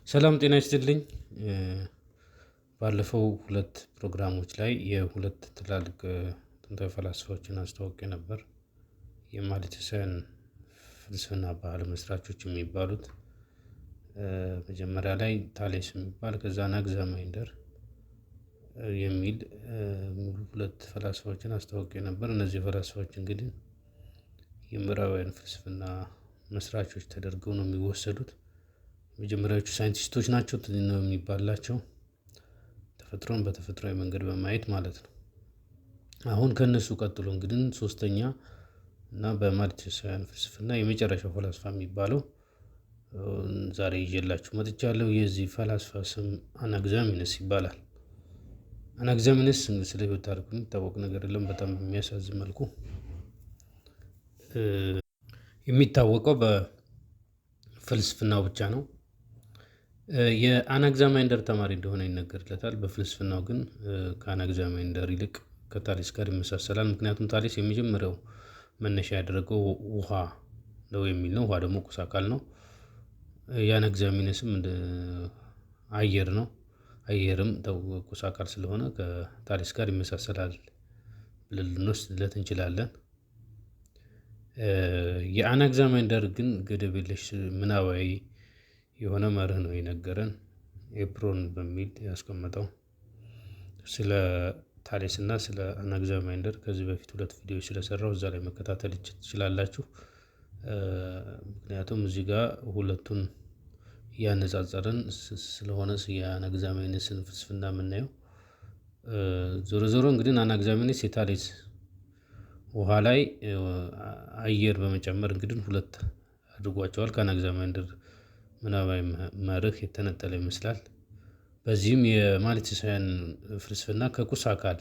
ሰላም ጤና ይስጥልኝ። ባለፈው ሁለት ፕሮግራሞች ላይ የሁለት ትላልቅ ጥንታዊ ፈላስፋዎችን አስተዋውቄ ነበር። የማሊትሳውያን ፍልስፍና ባህል መስራቾች የሚባሉት መጀመሪያ ላይ ታሌስ የሚባል ከዛ ናግዛማይንደር የሚል ሙሉ ሁለት ፈላስፋዎችን አስተዋውቄ ነበር። እነዚህ ፈላስፋዎች እንግዲህ የምዕራባውያን ፍልስፍና መስራቾች ተደርገው ነው የሚወሰዱት። መጀመሪያዎቹ ሳይንቲስቶች ናቸው ነው የሚባላቸው፣ ተፈጥሮን በተፈጥሯዊ መንገድ በማየት ማለት ነው። አሁን ከነሱ ቀጥሎ እንግዲህ ሶስተኛ እና በማሊትሳውያን ፍልስፍና የመጨረሻው ፈላስፋ የሚባለው ዛሬ ይዤላችሁ መጥቻለሁ። የዚህ ፈላስፋ ስም አናግዛሚነስ ይባላል። አናግዛሚነስ ስለ ህይወት ታሪኩ የሚታወቅ ነገር የለም። በጣም በሚያሳዝን መልኩ የሚታወቀው በፍልስፍናው ብቻ ነው። የአናግዛማይንደር ተማሪ እንደሆነ ይነገርለታል። በፍልስፍናው ግን ከአናግዛማይንደር ይልቅ ከታሌስ ጋር ይመሳሰላል። ምክንያቱም ታሌስ የመጀመሪያው መነሻ ያደረገው ውሃ ነው የሚል ነው። ውሃ ደግሞ ቁስ አካል ነው። የአናግዛሚነስም እንደ አየር ነው። አየርም ቁስ አካል ስለሆነ ከታሌስ ጋር ይመሳሰላል ብለን ልንወስድለት እንችላለን። የአናግዛማይንደር ግን ገደብ የለሽ ምናባዊ የሆነ መርህ ነው የነገረን። ኤፕሮን በሚል ያስቀመጠው ስለ ታሌስ እና ስለ አናግዛማይንደር ከዚህ በፊት ሁለት ቪዲዮዎች ስለሰራው እዛ ላይ መከታተል ትችላላችሁ። ምክንያቱም እዚህ ጋር ሁለቱን እያነጻጸርን ስለሆነ የአናግዛማይነስን ፍልስፍና የምናየው። ዞሮ ዞሮ እንግዲህ አናግዛሚነስ የታሌስ ውሃ ላይ አየር በመጨመር እንግዲህ ሁለት አድርጓቸዋል። ከአናግዛማይንደር ምናባዊ መርህ የተነጠለ ይመስላል። በዚህም የማሊትሳውያን ፍልስፍና ከቁስ አካል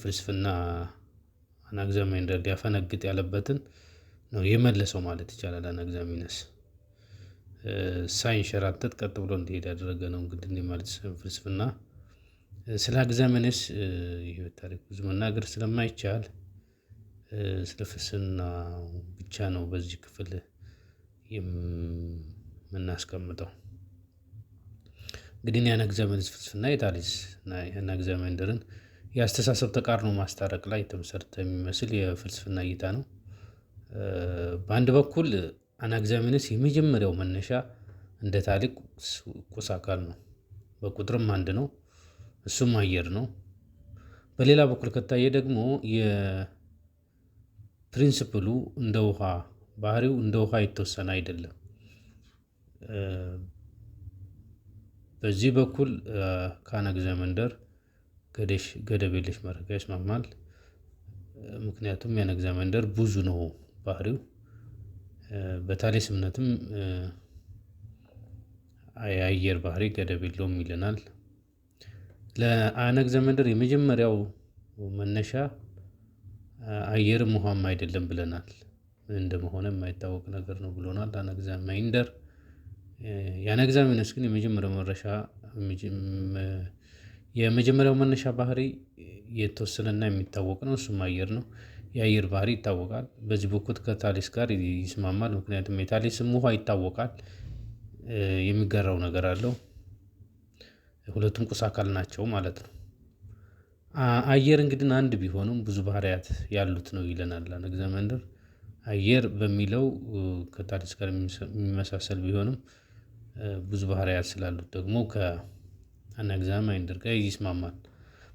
ፍልስፍና አናግዛማይንደር ሊያፈነግጥ ያለበትን ነው የመለሰው ማለት ይቻላል። አናግዛሚነስ ሳይንሸራተት ቀጥ ብሎ እንዲሄድ ያደረገ ነው። እንግዲህ የማሊትሳውያን ፍልስፍና ስለ አናግዛሚነስ የህይወት ታሪክ ብዙ መናገር ስለማይቻል ስለ ፍልስፍና ብቻ ነው በዚህ ክፍል የምናስቀምጠው። እንግዲህ የአናግዛሚነስ ፍልስፍና የታሌስ እና የአናግዛማይንደርን የአስተሳሰብ ተቃርኖ ማስታረቅ ላይ የተመሰረተ የሚመስል የፍልስፍና እይታ ነው። በአንድ በኩል አናግዛሚነስ የመጀመሪያው መነሻ እንደ ታሌስ ቁስ አካል ነው፣ በቁጥርም አንድ ነው፣ እሱም አየር ነው። በሌላ በኩል ከታየ ደግሞ የፕሪንሲፕሉ እንደ ውሃ ባህሪው እንደ ውሃ የተወሰነ አይደለም። በዚህ በኩል ከአናግዛማይንደር ገደብ የለሽ መርህ ጋር ይስማማል። ምክንያቱም የአናግዛማይንደር ብዙ ነው ባህሪው። በታሌስ እምነትም የአየር ባህሪ ገደብ የለውም ይለናል። ለአናግዛማይንደር የመጀመሪያው መነሻ አየርም ውሃም አይደለም ብለናል። ምን እንደመሆነ የማይታወቅ ነገር ነው ብሎናል አናግዛማይንደር። የአናግዛሚነስ ግን የመጀመሪያው መነሻ ባህሪ የተወሰነና የሚታወቅ ነው፣ እሱም አየር ነው። የአየር ባህሪ ይታወቃል። በዚህ በኩል ከታሌስ ጋር ይስማማል። ምክንያቱም የታሌስም ውሃ ይታወቃል፣ የሚጋራው ነገር አለው። ሁለቱም ቁስ አካል ናቸው ማለት ነው። አየር እንግዲህ አንድ ቢሆንም ብዙ ባህሪያት ያሉት ነው ይለናል አናግዛማይንደር። አየር በሚለው ከታሌስ ጋር የሚመሳሰል ቢሆንም ብዙ ባህሪያት ስላሉት ደግሞ ከአናግዛማይንደር ጋር ይስማማል።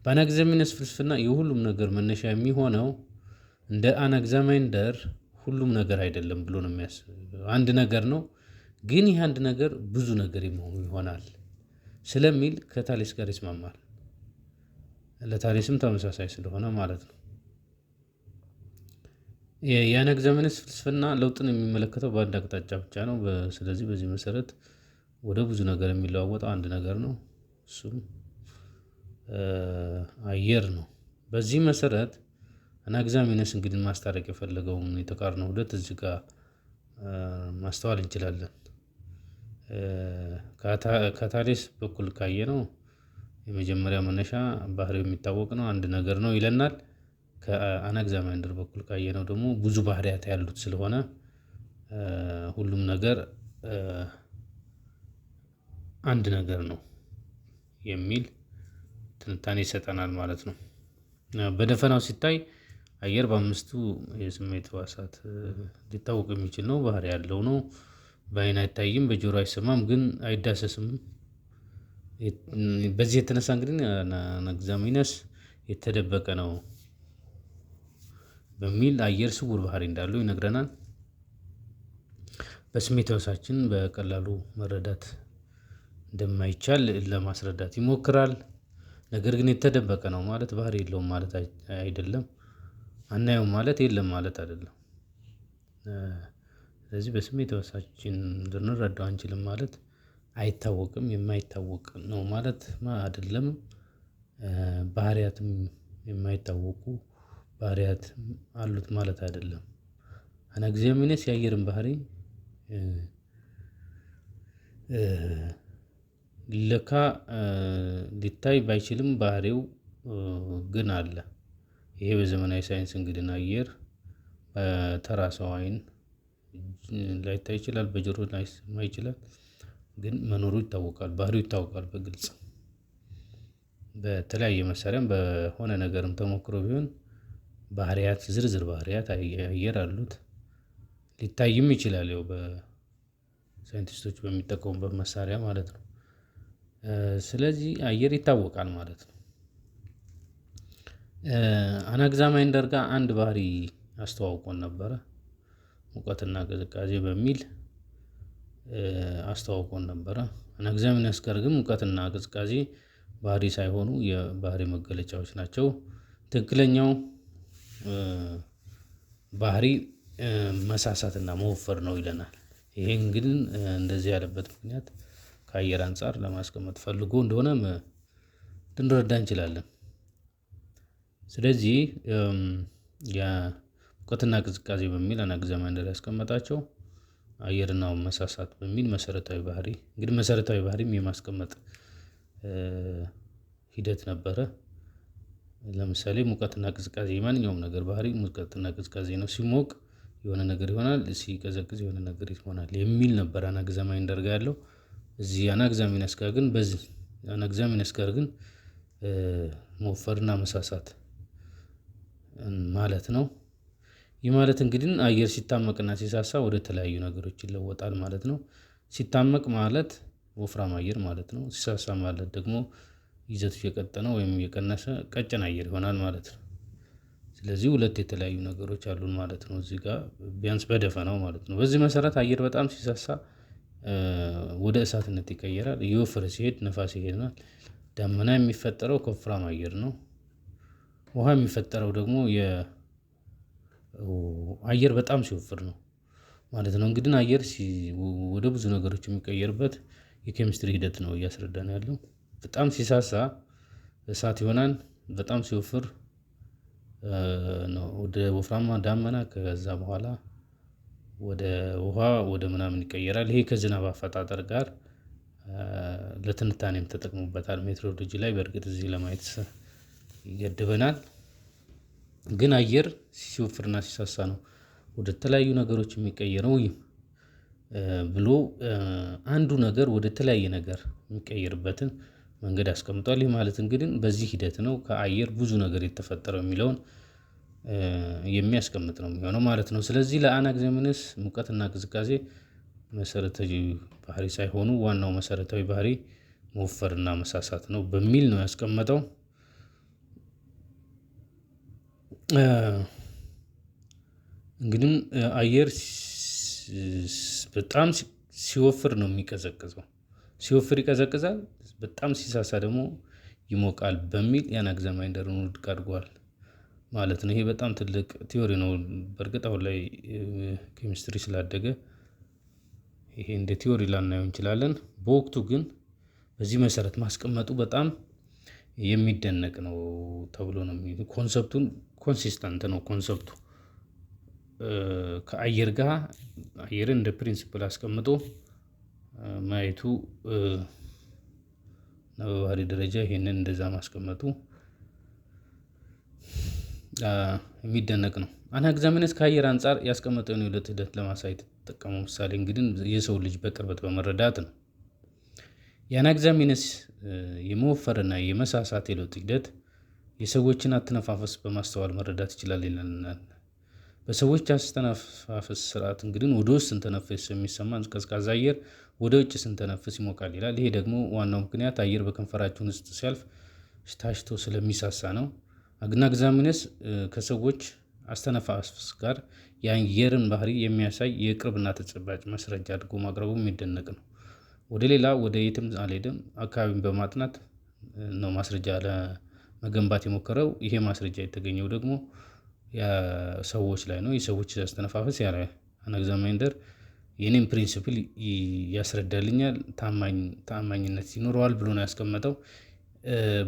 በአናግዛሚነስ ፍልስፍና የሁሉም ነገር መነሻ የሚሆነው እንደ አናግዛማይንደር ሁሉም ነገር አይደለም ብሎ ነው የሚያስበው። አንድ ነገር ነው፣ ግን ይህ አንድ ነገር ብዙ ነገር የመሆኑ ይሆናል ስለሚል ከታሌስ ጋር ይስማማል። ለታሌስም ተመሳሳይ ስለሆነ ማለት ነው። የአናግዛሚነስ ፍልስፍና ለውጥን የሚመለከተው በአንድ አቅጣጫ ብቻ ነው። ስለዚህ በዚህ መሰረት ወደ ብዙ ነገር የሚለዋወጠው አንድ ነገር ነው፣ እሱም አየር ነው። በዚህ መሰረት አናግዛሚነስ እንግዲህ ማስታረቅ የፈለገውን የተቃርኖ ሁለት እዚህ ጋር ማስተዋል እንችላለን። ከታሌስ በኩል ካየነው የመጀመሪያው መነሻ ባህሪው የሚታወቅ ነው፣ አንድ ነገር ነው ይለናል። ከአናግዛማይንደር በኩል ካየነው ደግሞ ብዙ ባህሪያት ያሉት ስለሆነ ሁሉም ነገር አንድ ነገር ነው የሚል ትንታኔ ይሰጠናል ማለት ነው። በደፈናው ሲታይ አየር በአምስቱ የስሜት ሕዋሳት ሊታወቅ የሚችል ነው። ባህሪ ያለው ነው። በአይን አይታይም፣ በጆሮ አይሰማም፣ ግን አይዳሰስም። በዚህ የተነሳ እንግዲህ አናግዛሚነስ የተደበቀ ነው በሚል አየር ስውር ባህሪ እንዳለው ይነግረናል። በስሜት ሕዋሳችን በቀላሉ መረዳት እንደማይቻል ለማስረዳት ይሞክራል። ነገር ግን የተደበቀ ነው ማለት ባህሪ የለውም ማለት አይደለም። አናየውም ማለት የለም ማለት አይደለም። ስለዚህ በስሜት ሕዋሳችን ልንረዳው አንችልም ማለት አይታወቅም፣ የማይታወቅ ነው ማለት አይደለም። ባህሪያትም የማይታወቁ ባህሪያት አሉት ማለት አይደለም። አናግዛሚነስ የአየርን ባህሪ ሊለካ ሊታይ ባይችልም ባህሪው ግን አለ። ይሄ በዘመናዊ ሳይንስ እንግዲህ አየር በተራ ሰው አይን ላይታይ ይችላል፣ በጆሮ ላይሰማ ይችላል፣ ግን መኖሩ ይታወቃል፣ ባህሪው ይታወቃል በግልጽ በተለያየ መሳሪያም በሆነ ነገርም ተሞክሮ ቢሆን ባህሪያት ዝርዝር ባህሪያት አየር አሉት። ሊታይም ይችላል ያው በሳይንቲስቶች በሚጠቀሙበት መሳሪያ ማለት ነው። ስለዚህ አየር ይታወቃል ማለት ነው። አናግዛማይንደር ጋር አንድ ባህሪ አስተዋውቆን ነበረ። ሙቀትና ቅዝቃዜ በሚል አስተዋውቆን ነበረ። አናግዛሚነስ ጋር ግን ሙቀትና ቅዝቃዜ ባህሪ ሳይሆኑ የባህሪ መገለጫዎች ናቸው። ትክክለኛው ባህሪ መሳሳትና መወፈር ነው ይለናል። ይሄን ግን እንደዚህ ያለበት ምክንያት ከአየር አንፃር ለማስቀመጥ ፈልጎ እንደሆነም ልንረዳ እንችላለን። ስለዚህ የሙቀትና ቅዝቃዜ በሚል አናግዛማይንደር ያስቀመጣቸው አየርና መሳሳት በሚል መሰረታዊ ባህሪ እንግዲህ መሰረታዊ ባህሪም የማስቀመጥ ሂደት ነበረ። ለምሳሌ ሙቀትና ቅዝቃዜ የማንኛውም ነገር ባህሪ ሙቀትና ቅዝቃዜ ነው። ሲሞቅ የሆነ ነገር ይሆናል፣ ሲቀዘቅዝ የሆነ ነገር ይሆናል የሚል ነበር አናግዛማይንደር ጋር ያለው። እዚህ አናግዛሚነስ ጋር ግን አናግዛሚነስ ጋር ግን መወፈርና መሳሳት ማለት ነው። ይህ ማለት እንግዲህ አየር ሲታመቅና ሲሳሳ ወደ ተለያዩ ነገሮች ይለወጣል ማለት ነው። ሲታመቅ ማለት ወፍራም አየር ማለት ነው። ሲሳሳ ማለት ደግሞ ይዘቱ እየቀጠነ ወይም እየቀነሰ ቀጭን አየር ይሆናል ማለት ነው። ስለዚህ ሁለት የተለያዩ ነገሮች አሉን ማለት ነው እዚህ ጋር ቢያንስ በደፈናው ማለት ነው። በዚህ መሰረት አየር በጣም ሲሳሳ ወደ እሳትነት ይቀየራል። እየወፈረ ሲሄድ ነፋስ ይሄዳል። ደመና የሚፈጠረው ከወፍራም አየር ነው። ውሃ የሚፈጠረው ደግሞ አየር በጣም ሲወፍር ነው ማለት ነው። እንግዲህ አየር ወደ ብዙ ነገሮች የሚቀየርበት የኬሚስትሪ ሂደት ነው እያስረዳን ያለው። በጣም ሲሳሳ እሳት ይሆናል። በጣም ሲወፍር ነው ወደ ወፍራማ ዳመና፣ ከዛ በኋላ ወደ ውሃ ወደ ምናምን ይቀየራል። ይሄ ከዝናብ አፈጣጠር ጋር ለትንታኔም ተጠቅሞበታል ሜትሮሎጂ ላይ። በእርግጥ እዚህ ለማየት ይገድበናል። ግን አየር ሲወፍርና ሲሳሳ ነው ወደ ተለያዩ ነገሮች የሚቀየረው ብሎ አንዱ ነገር ወደ ተለያየ ነገር የሚቀየርበትን መንገድ አስቀምጧል። ይህ ማለት እንግዲህ በዚህ ሂደት ነው ከአየር ብዙ ነገር የተፈጠረው የሚለውን የሚያስቀምጥ ነው የሚሆነው ማለት ነው። ስለዚህ ለአናግዛሚነስ ሙቀትና ቅዝቃዜ መሰረታዊ ባህሪ ሳይሆኑ ዋናው መሰረታዊ ባህሪ መወፈርና መሳሳት ነው በሚል ነው ያስቀመጠው። እንግዲህ አየር በጣም ሲወፍር ነው የሚቀዘቅዘው። ሲወፍር ይቀዘቅዛል፣ በጣም ሲሳሳ ደግሞ ይሞቃል በሚል የአናግዛማይንደርን ውድቅ አድርጓል ማለት ነው። ይሄ በጣም ትልቅ ቲዮሪ ነው። በእርግጥ አሁን ላይ ኬሚስትሪ ስላደገ ይሄ እንደ ቲዮሪ ላናየው እንችላለን። በወቅቱ ግን በዚህ መሰረት ማስቀመጡ በጣም የሚደነቅ ነው ተብሎ ነው ኮንሰፕቱን ኮንሲስተንት ነው ኮንሰፕቱ ከአየር ጋር አየርን እንደ ፕሪንሲፕል አስቀምጦ ማየቱ በባህሪ ደረጃ ይሄንን እንደዛ ማስቀመጡ የሚደነቅ ነው። አናግዛሚነስ ከአየር አንፃር ያስቀመጠውን የሁለት ሂደት ለማሳየት የተጠቀመው ምሳሌ እንግዲህ የሰው ልጅ በቅርበት በመረዳት ነው። የአናግዛሚነስ የመወፈርና የመሳሳት የለውጥ ሂደት የሰዎችን አተነፋፈስ በማስተዋል መረዳት ይችላል ይለናል። በሰዎች አስተነፋፈስ ስርዓት እንግዲህ ወደ ውስጥ ስንተነፍስ የሚሰማን ቀዝቃዛ አየር ወደ ውጭ ስንተነፍስ ይሞቃል ይላል። ይሄ ደግሞ ዋናው ምክንያት አየር በከንፈራችን ውስጥ ሲያልፍ ታሽቶ ስለሚሳሳ ነው። አናግዛሚነስ ከሰዎች አስተነፋፈስ ጋር የአየርን ባህሪ የሚያሳይ የቅርብና ተጨባጭ ማስረጃ አድርጎ ማቅረቡ የሚደነቅ ነው። ወደ የትም አልሄደም። አካባቢን በማጥናት ነው ማስረጃ ለመገንባት የሞከረው። ይሄ ማስረጃ የተገኘው ደግሞ ሰዎች ላይ ነው። የሰዎች አስተነፋፈስ ያለ አናግዛማይንደር የኔም ፕሪንሲፕል ያስረዳልኛል፣ ታማኝነት ይኖረዋል ብሎ ነው ያስቀመጠው።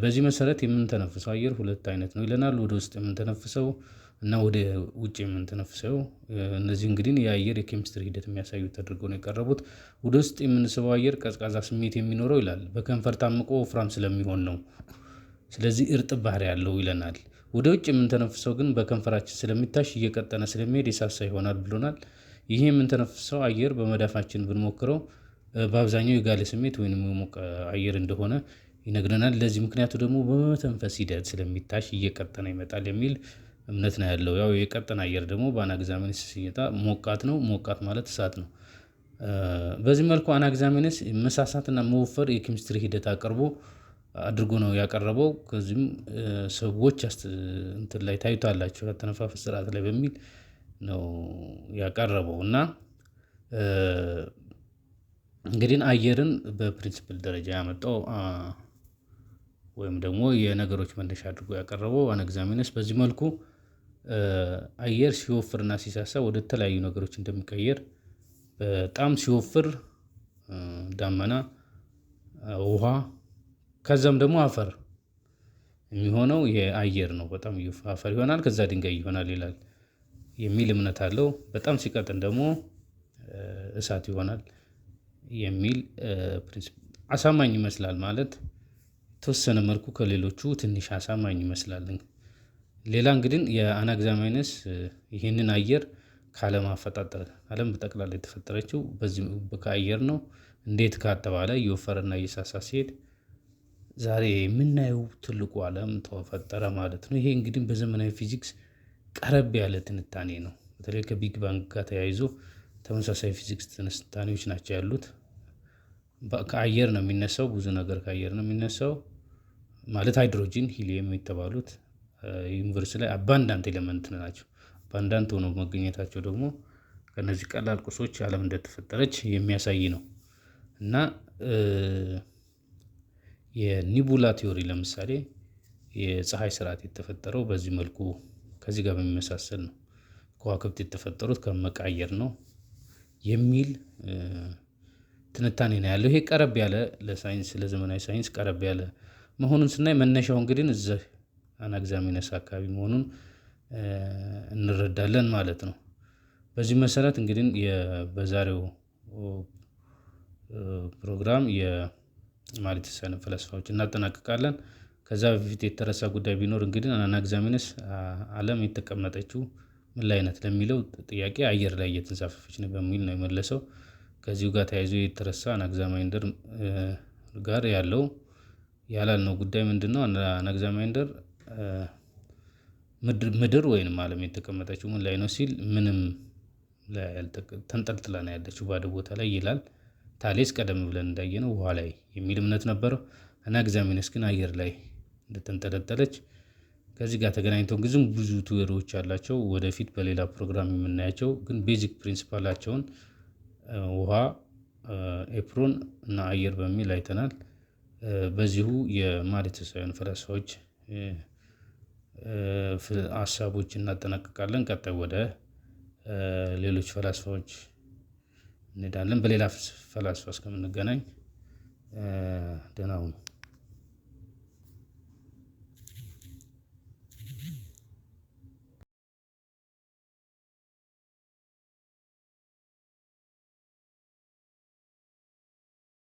በዚህ መሰረት የምንተነፍሰው አየር ሁለት አይነት ነው ይለናል። ወደ ውስጥ የምንተነፍሰው እና ወደ ውጭ የምንተነፍሰው። እነዚህ እንግዲህ የአየር የኬሚስትሪ ሂደት የሚያሳዩ ተደርገው ነው የቀረቡት። ወደ ውስጥ የምንስበው አየር ቀዝቃዛ ስሜት የሚኖረው ይላል በከንፈር ታምቆ ወፍራም ስለሚሆን ነው። ስለዚህ እርጥብ ባህሪ ያለው ይለናል። ወደ ውጭ የምንተነፍሰው ግን በከንፈራችን ስለሚታሽ እየቀጠነ ስለሚሄድ የሳሳ ይሆናል ብሎናል። ይሄ የምንተነፍሰው አየር በመዳፋችን ብንሞክረው በአብዛኛው የጋለ ስሜት ወይም የሞቀ አየር እንደሆነ ይነግረናል። ለዚህ ምክንያቱ ደግሞ በመተንፈስ ሂደት ስለሚታሽ እየቀጠነ ይመጣል የሚል እምነት ነው ያለው። ያው የቀጠነ አየር ደግሞ በአናግዛሚነስ ሲመጣ ሞቃት ነው። ሞቃት ማለት እሳት ነው። በዚህ መልኩ አናግዛሚነስ መሳሳትና መወፈር የኬሚስትሪ ሂደት አድርጎ ነው ያቀረበው። ከዚህም ሰዎች እንትን ላይ ታዩታላችሁ አተነፋፈስ ስርዓት ላይ በሚል ነው ያቀረበው። እና እንግዲህ አየርን በፕሪንሲፕል ደረጃ ያመጣው ወይም ደግሞ የነገሮች መነሻ አድርጎ ያቀረበው አናግዛሚነስ በዚህ መልኩ አየር ሲወፍርና ሲሳሳ ወደ ተለያዩ ነገሮች እንደሚቀየር፣ በጣም ሲወፍር ዳመና፣ ውሃ ከዛም ደግሞ አፈር የሚሆነው የአየር ነው። በጣም አፈር ይሆናል፣ ከዛ ድንጋይ ይሆናል ይላል የሚል እምነት አለው። በጣም ሲቀጥን ደግሞ እሳት ይሆናል የሚል አሳማኝ ይመስላል። ማለት ተወሰነ መልኩ ከሌሎቹ ትንሽ አሳማኝ ይመስላል። ሌላ እንግዲህ የአናግዛማይነስ ይህንን አየር ከዓለም አፈጣጠር ዓለም በጠቅላላ የተፈጠረችው በዚህ ከአየር ነው። እንዴት ከተባለ እየወፈረና እየሳሳ ሲሄድ ዛሬ የምናየው ትልቁ ዓለም ተፈጠረ ማለት ነው። ይሄ እንግዲህ በዘመናዊ ፊዚክስ ቀረብ ያለ ትንታኔ ነው። በተለይ ከቢግ ባንግ ጋር ተያይዞ ተመሳሳይ ፊዚክስ ትንታኔዎች ናቸው ያሉት። ከአየር ነው የሚነሳው፣ ብዙ ነገር ከአየር ነው የሚነሳው። ማለት ሃይድሮጂን፣ ሂሊየም የተባሉት ዩኒቨርስ ላይ አባንዳንት ኤሌመንት ናቸው። አባንዳንት ሆነው መገኘታቸው ደግሞ ከነዚህ ቀላል ቁሶች ዓለም እንደተፈጠረች የሚያሳይ ነው። እና የኒቡላ ቲዮሪ ለምሳሌ የፀሐይ ስርዓት የተፈጠረው በዚህ መልኩ ከዚህ ጋር በሚመሳሰል ነው። ከዋክብት የተፈጠሩት ከመቃየር ነው የሚል ትንታኔ ነው ያለው። ይሄ ቀረብ ያለ ለሳይንስ ለዘመናዊ ሳይንስ ቀረብ ያለ መሆኑን ስናይ መነሻው እንግዲህ እዚህ አናግዛሚነስ አካባቢ መሆኑን እንረዳለን ማለት ነው። በዚህ መሰረት እንግዲህ በዛሬው ፕሮግራም የማርክሲያን ፈላስፋዎች እናጠናቅቃለን። ከዛ በፊት የተረሳ ጉዳይ ቢኖር እንግዲህ አናግዛሚነስ ዓለም የተቀመጠችው ምን ላይ ናት ለሚለው ጥያቄ አየር ላይ እየተንሳፈፈች ነው በሚል ነው የመለሰው። ከዚሁ ጋር ተያይዞ የተረሳ አናግዛማይንደር ጋር ያላልነው ጉዳይ ምንድነው? አናግዛማይንደር ምድር ወይንም ዓለም የተቀመጠችው ምን ላይ ነው ሲል ምንም ተንጠልጥላ ነው ያለችው ባዶ ቦታ ላይ ይላል። ታሌስ ቀደም ብለን እንዳየነው ውሃ ላይ የሚል እምነት ነበረው። አናግዛሚነስ ግን አየር ላይ እንደተንጠለጠለች ከዚህ ጋር ተገናኝተው ብዙ ቲዎሪዎች አላቸው። ወደፊት በሌላ ፕሮግራም የምናያቸው ግን ቤዚክ ፕሪንሲፓላቸውን ውሃ፣ ኤፕሮን እና አየር በሚል አይተናል። በዚሁ የማርክሲያን ፈላስፋዎች ሀሳቦች እናጠናቅቃለን። ቀጣይ ወደ ሌሎች ፈላስፋዎች እንሄዳለን። በሌላ ፈላስፋ እስከምንገናኝ ደህና ሁኑ።